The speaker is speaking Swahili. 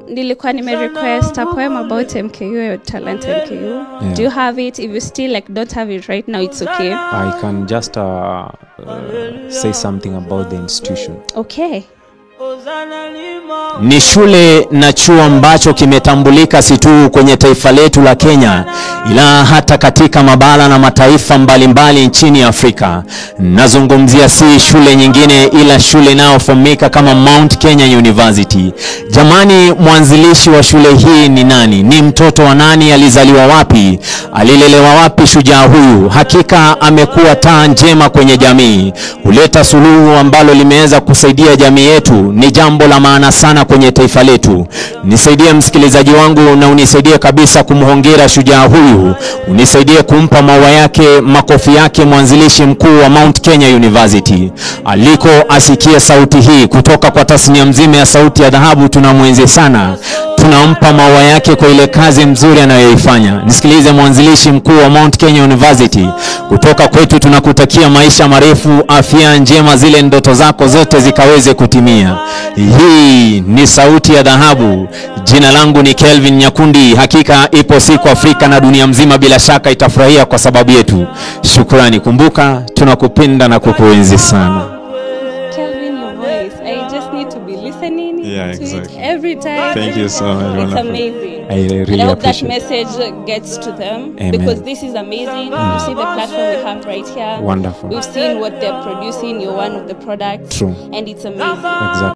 Nilikuwa request a poem about MKU, your talent MKU. Yeah. Do you have it? If you still don't have it right now, it's okay. I can just say something about the institution. Okay. Ni shule na chuo ambacho kimetambulika si tu kwenye taifa letu la Kenya, ila hata katika mabara na mataifa mbalimbali nchini Afrika. Nazungumzia si shule nyingine ila shule inayofahamika kama Mount Kenya University. Jamani, mwanzilishi wa shule hii ni nani? Ni mtoto wa nani? Alizaliwa wapi? Alilelewa wapi shujaa huyu? Hakika amekuwa taa njema kwenye jamii, huleta suluhu ambalo limeweza kusaidia jamii yetu. Ni jambo la maana sana kwenye taifa letu. Nisaidie msikilizaji wangu na unisaidie kabisa kumhongera shujaa huyu. Unisaidie kumpa maua yake, makofi yake mwanzilishi mkuu wa Mount Kenya University. Aliko asikie sauti hii kutoka kwa tasnia mzima ya Sauti ya Dhahabu. Tunamwenzi sana. Tunampa maua yake kwa ile kazi mzuri anayoifanya. Nisikilize mwanzilishi mkuu wa Mount Kenya University. Kutoka kwetu tunakutakia maisha marefu, afya njema, zile ndoto zako zote zikaweze kutimia. Hii ni Sauti ya Dhahabu. Jina langu ni Kelvin Nyakundi. Hakika ipo siku Afrika na dunia mzima bila shaka itafurahia kwa sababu yetu. Shukrani. Kumbuka tunakupenda na kukuenzi sana. Kelvin, your voice, I just need to be listening to it every time. Thank you so much. It's amazing. I really and I hope that appreciate message gets to them. Amen. Because this is amazing. You see the platform we have right here. Wonderful. We've seen what they're producing. You're one of the products. True. And it's amazing. Exactly.